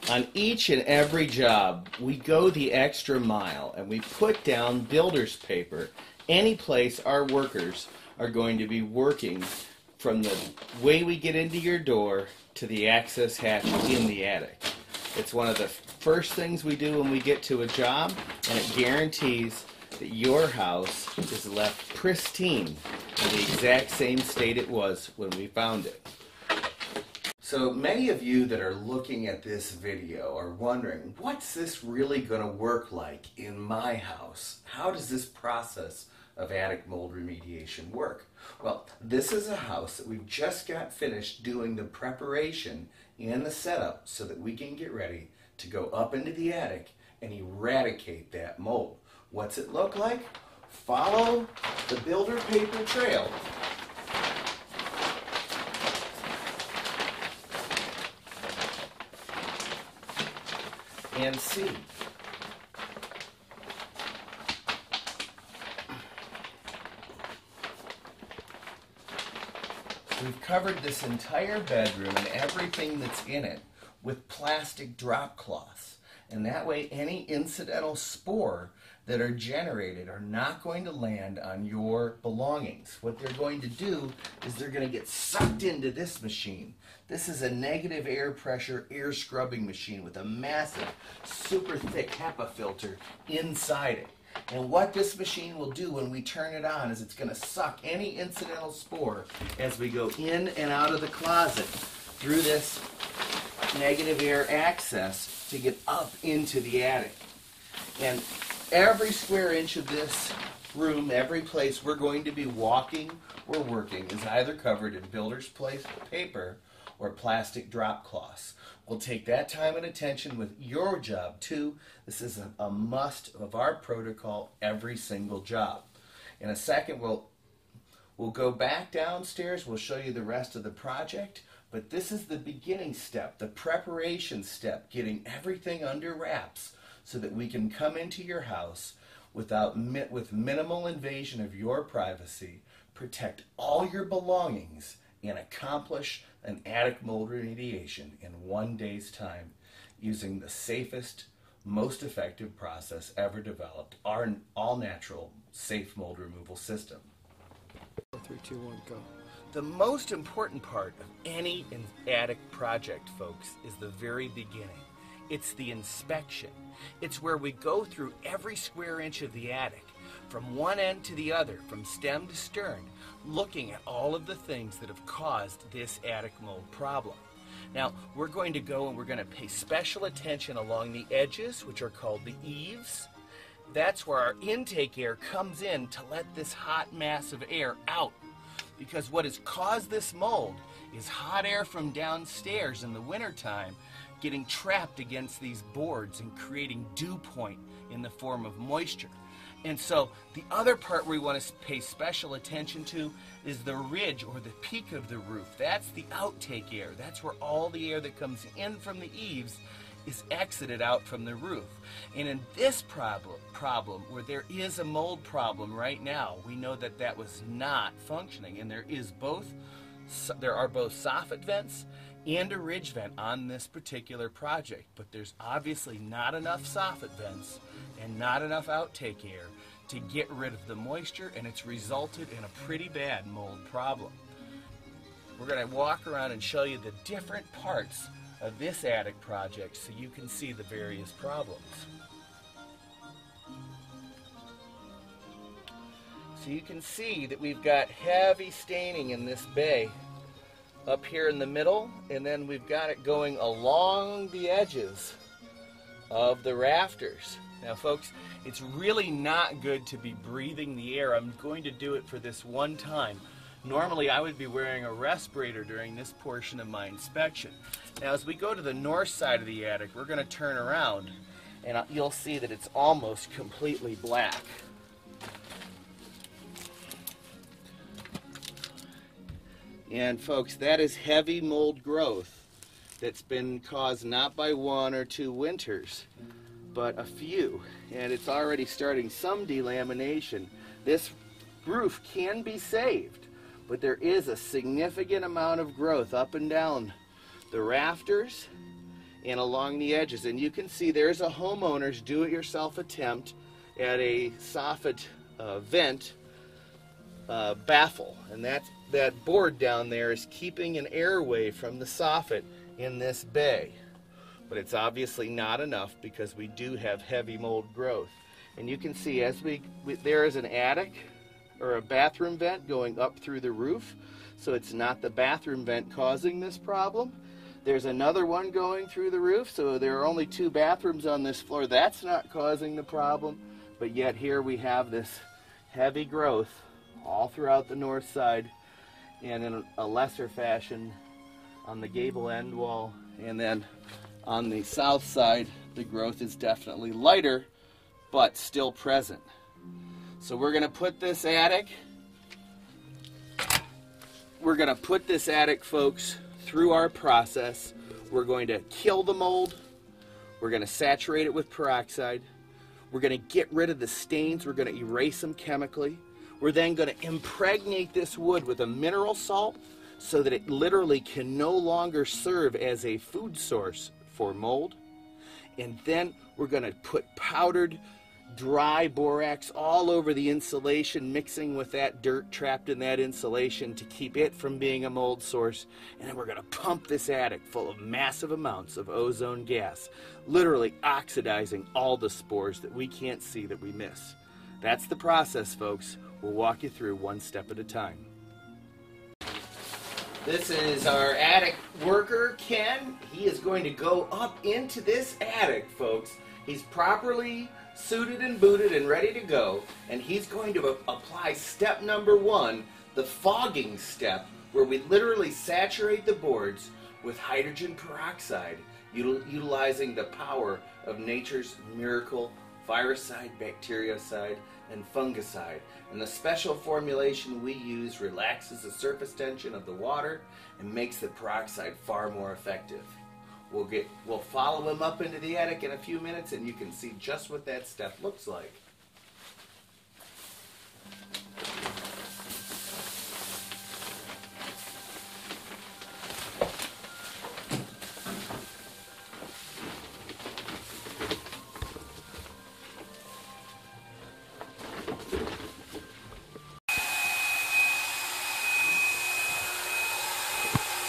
On each and every job, we go the extra mile and we put down builder's paper any place our workers are going to be working, from the way we get into your door to the access hatch in the attic. It's one of the first things we do when we get to a job, and it guarantees that your house is left pristine in the exact same state it was when we found it. So many of you that are looking at this video are wondering, what's this really going to work like in my house? How does this process of attic mold remediation work? Well, this is a house that we've just got finished doing the preparation and the setup so that we can get ready to go up into the attic and eradicate that mold. What's it look like? Follow the builder paper trail. And see. We've covered this entire bedroom and everything that's in it with plastic drop cloths. And that way any incidental spore that are generated are not going to land on your belongings. What they're going to do is they're going to get sucked into this machine. This is a negative air pressure air scrubbing machine with a massive, super thick HEPA filter inside it. And what this machine will do when we turn it on is it's going to suck any incidental spore as we go in and out of the closet through this negative air access to get up into the attic. And every square inch of this room, every place we're going to be walking or working, is either covered in builder's paper or plastic drop cloths. We'll take that time and attention with your job too. This is a must of our protocol every single job. In a second we'll go back downstairs, we'll show you the rest of the project, but this is the beginning step, the preparation step, getting everything under wraps so that we can come into your house with minimal invasion of your privacy, protect all your belongings, and accomplish an attic mold remediation in 1 day's time using the safest, most effective process ever developed, our all-natural safe mold removal system. 3, 2, 1, go. The most important part of any attic project, folks, is the very beginning. It's the inspection. It's where we go through every square inch of the attic, from one end to the other, from stem to stern, looking at all of the things that have caused this attic mold problem. Now, we're going to go and we're going to pay special attention along the edges, which are called the eaves. That's where our intake air comes in to let this hot mass of air out. Because what has caused this mold is hot air from downstairs in the wintertime getting trapped against these boards and creating dew point in the form of moisture. And so the other part we want to pay special attention to is the ridge or the peak of the roof. That's the outtake air. That's where all the air that comes in from the eaves is exited out from the roof. And in this problem where there is a mold problem right now, we know that that was not functioning, and there are both soffit vents and a ridge vent on this particular project, but there's obviously not enough soffit vents and not enough outtake air to get rid of the moisture, and it's resulted in a pretty bad mold problem. We're going to walk around and show you the different parts of this attic project so you can see the various problems. So you can see that we've got heavy staining in this bay up here in the middle, and then we've got it going along the edges of the rafters. Now folks, it's really not good to be breathing the air. I'm going to do it for this one time. Normally I would be wearing a respirator during this portion of my inspection. Now as we go to the north side of the attic, we're going to turn around and you'll see that it's almost completely black. And folks, that is heavy mold growth that's been caused not by 1 or 2 winters, but a few. And it's already starting some delamination. This roof can be saved, but there is a significant amount of growth up and down the rafters and along the edges. And you can see there's a homeowner's do-it-yourself attempt at a soffit vent baffle. And that board down there is keeping an airway from the soffit in this bay. But it's obviously not enough because we do have heavy mold growth. And you can see as there is an attic or a bathroom vent going up through the roof. So it's not the bathroom vent causing this problem. There's another one going through the roof, so there are only 2 bathrooms on this floor. That's not causing the problem, but yet here we have this heavy growth all throughout the north side and in a lesser fashion on the gable end wall. And then on the south side, the growth is definitely lighter, but still present. So we're going to put this attic, folks, through our process. We're going to kill the mold. We're going to saturate it with peroxide. We're going to get rid of the stains. We're going to erase them chemically. We're then going to impregnate this wood with a mineral salt so that it literally can no longer serve as a food source for mold. And then we're going to put powdered dry borax all over the insulation, mixing with that dirt trapped in that insulation to keep it from being a mold source. And then we're going to pump this attic full of massive amounts of ozone gas, literally oxidizing all the spores that we can't see that we miss. That's the process, folks. We'll walk you through one step at a time. This is our attic worker, Ken. He is going to go up into this attic, folks. He's properly suited and booted and ready to go, and he's going to apply step number 1, the fogging step, where we literally saturate the boards with hydrogen peroxide, utilizing the power of nature's miracle viricide, bactericide, and fungicide. And the special formulation we use relaxes the surface tension of the water and makes the peroxide far more effective. We'll follow him up into the attic in a few minutes, and you can see just what that step looks like.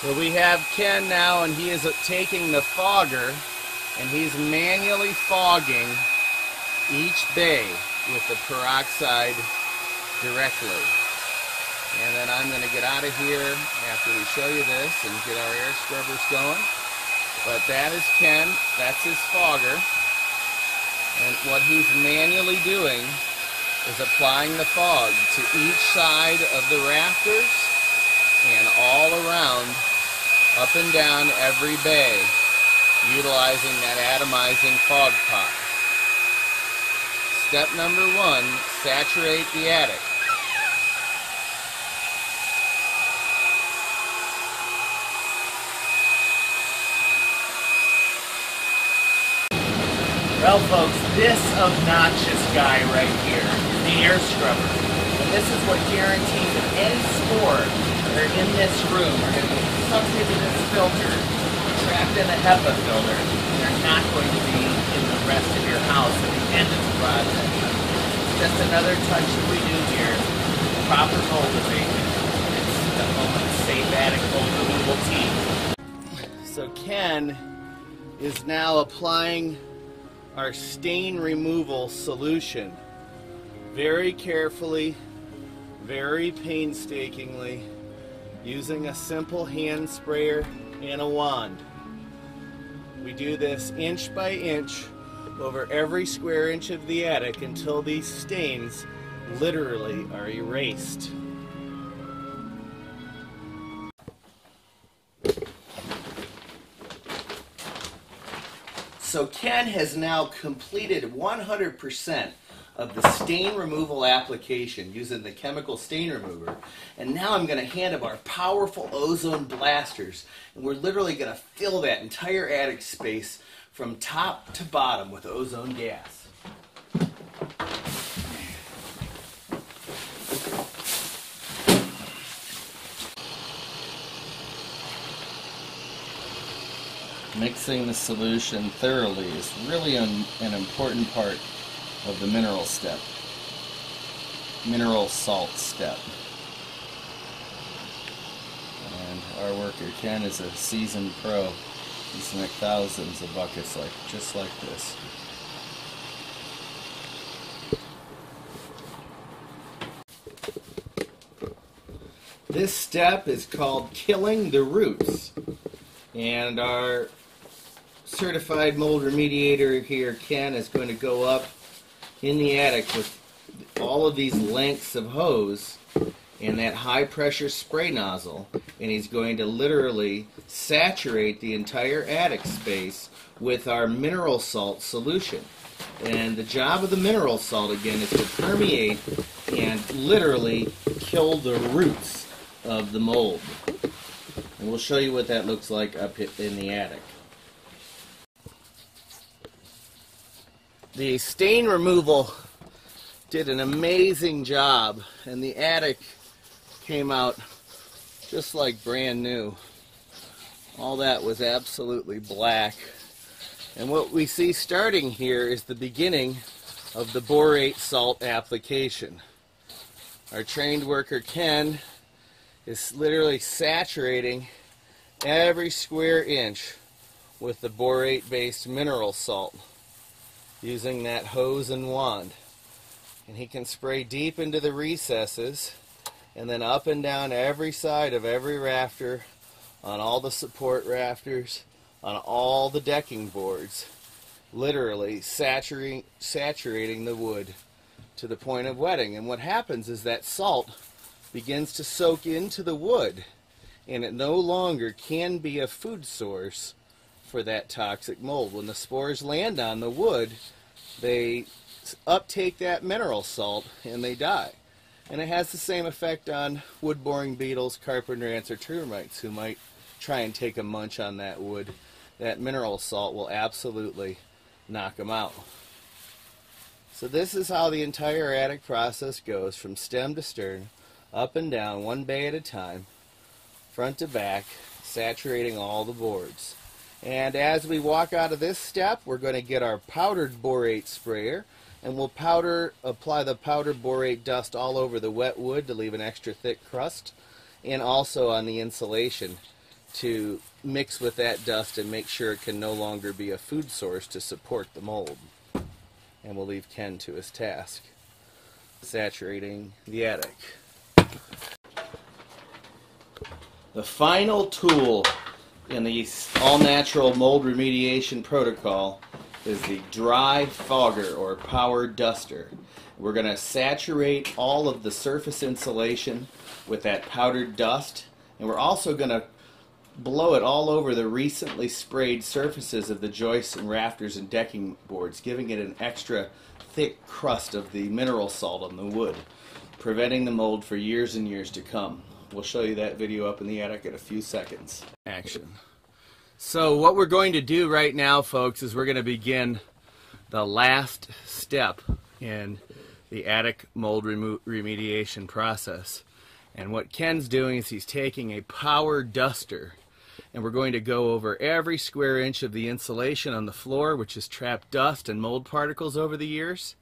So we have Ken now, and he is taking the fogger, and he's manually fogging each bay with the peroxide directly. And then I'm going to get out of here after we show you this and get our air scrubbers going. But that is Ken, that's his fogger. And what he's manually doing is applying the fog to each side of the rafters and all around, up and down every bay, utilizing that atomizing fog pot. Step number 1, saturate the attic. Well, folks, this obnoxious guy right here is the air scrubber. And this is what guarantees that any spores that are in this room are going to be sucked into this filter, trapped in a HEPA filter, and they're not going to be in the rest of your house at the end of the project. Just another touch that we do here, proper mold abatement. It's the Home Safe Attic Mold Removal Team. So Ken is now applying our stain removal solution very carefully, very painstakingly, using a simple hand sprayer and a wand. We do this inch by inch over every square inch of the attic until these stains literally are erased. So Ken has now completed 100% of the stain removal application using the chemical stain remover. And now I'm going to hand him our powerful ozone blasters. And we're literally going to fill that entire attic space from top to bottom with ozone gas. Mixing the solution thoroughly is really an important part of the mineral salt step. And our worker Ken is a seasoned pro. He's made thousands of buckets just like this. This step is called killing the roots, and our certified mold remediator here, Ken, is going to go up in the attic with all of these lengths of hose and that high pressure spray nozzle, and he's going to literally saturate the entire attic space with our mineral salt solution. And the job of the mineral salt, again, is to permeate and literally kill the roots of the mold. And we'll show you what that looks like up in the attic. The stain removal did an amazing job, and the attic came out just like brand new. All that was absolutely black. And what we see starting here is the beginning of the borate salt application. Our trained worker Ken is literally saturating every square inch with the borate-based mineral salt using that hose and wand. And he can spray deep into the recesses and then up and down every side of every rafter, on all the support rafters, on all the decking boards, literally saturating the wood to the point of wetting. And what happens is that salt begins to soak into the wood, and it no longer can be a food source for that toxic mold. When the spores land on the wood, they uptake that mineral salt and they die. And it has the same effect on wood-boring beetles, carpenter ants, or termites who might try and take a munch on that wood. That mineral salt will absolutely knock them out. So this is how the entire attic process goes, from stem to stern, up and down, one bay at a time, front to back, saturating all the boards. And as we walk out of this step, we're going to get our powdered borate sprayer, and we'll apply the powdered borate dust all over the wet wood to leave an extra thick crust, and also on the insulation to mix with that dust and make sure it can no longer be a food source to support the mold. And we'll leave Ken to his task, saturating the attic. The final tool in the all-natural mold remediation protocol is the dry fogger or power duster. We're going to saturate all of the surface insulation with that powdered dust, and we're also going to blow it all over the recently sprayed surfaces of the joists and rafters and decking boards, giving it an extra thick crust of the mineral salt on the wood, preventing the mold for years and years to come. We'll show you that video up in the attic in a few seconds. Action. So what we're going to do right now, folks, is we're going to begin the last step in the attic mold remediation process. And what Ken's doing is he's taking a power duster, and we're going to go over every square inch of the insulation on the floor, which has trapped dust and mold particles over the years.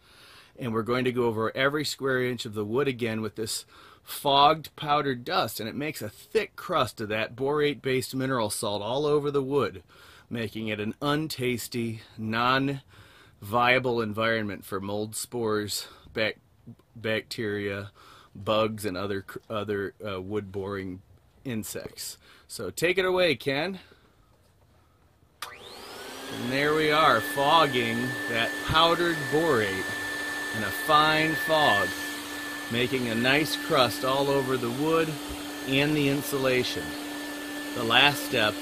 And we're going to go over every square inch of the wood again with this fogged powdered dust, and it makes a thick crust of that borate-based mineral salt all over the wood, making it an untasty, non-viable environment for mold spores, bacteria, bugs, and other wood-boring insects. So take it away, Ken. And there we are, fogging that powdered borate in a fine fog, making a nice crust all over the wood and the insulation. The last step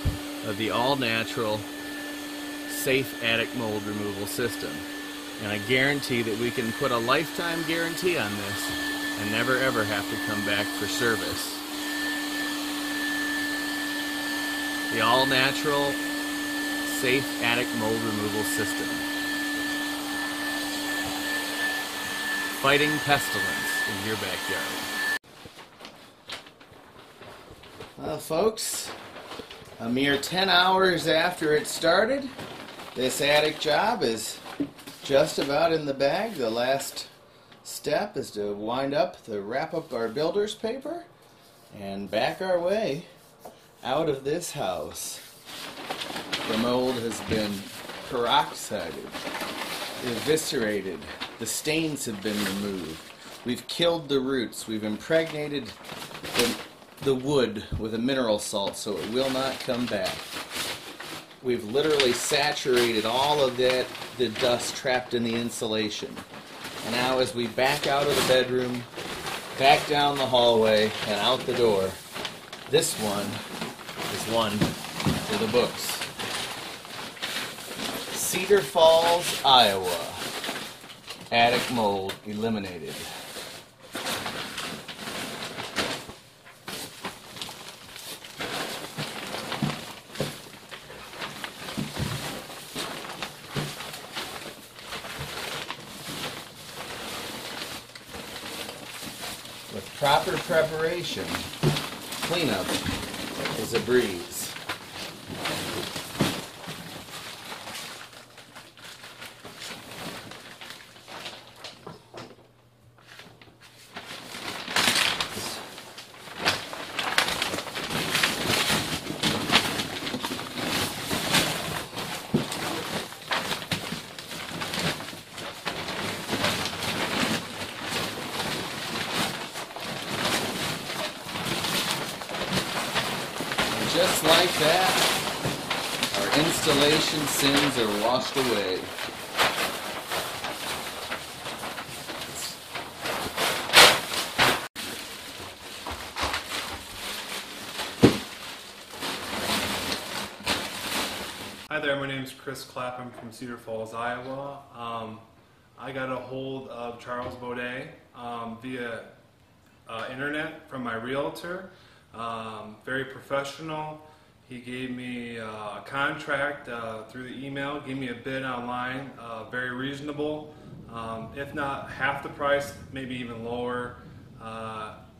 of the all-natural, safe attic mold removal system. And I guarantee that we can put a lifetime guarantee on this and never ever have to come back for service. The all-natural, safe attic mold removal system. Fighting pestilence in your backyard. Well, folks, A mere 10 hours after it started, this attic job is just about in the bag. The last step is to wrap up our builder's paper and back our way out of this house. The mold has been peroxided, eviscerated. The stains have been removed. We've killed the roots. We've impregnated the wood with a mineral salt so it will not come back. We've literally saturated all of the dust trapped in the insulation. And now as we back out of the bedroom, back down the hallway, and out the door, this one is one for the books. Cedar Falls, Iowa. Attic mold eliminated. With proper preparation, cleanup is a breeze. Just like that, our installation sins are washed away. Hi there, my name is Chris Clapham from Cedar Falls, Iowa. I got a hold of Charles Borate via internet from my realtor. Very professional. He gave me a contract through the email, gave me a bid online, very reasonable, if not half the price, maybe even lower.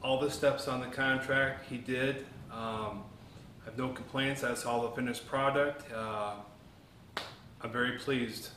All the steps on the contract he did. I have no complaints. I saw the finished product. I'm very pleased.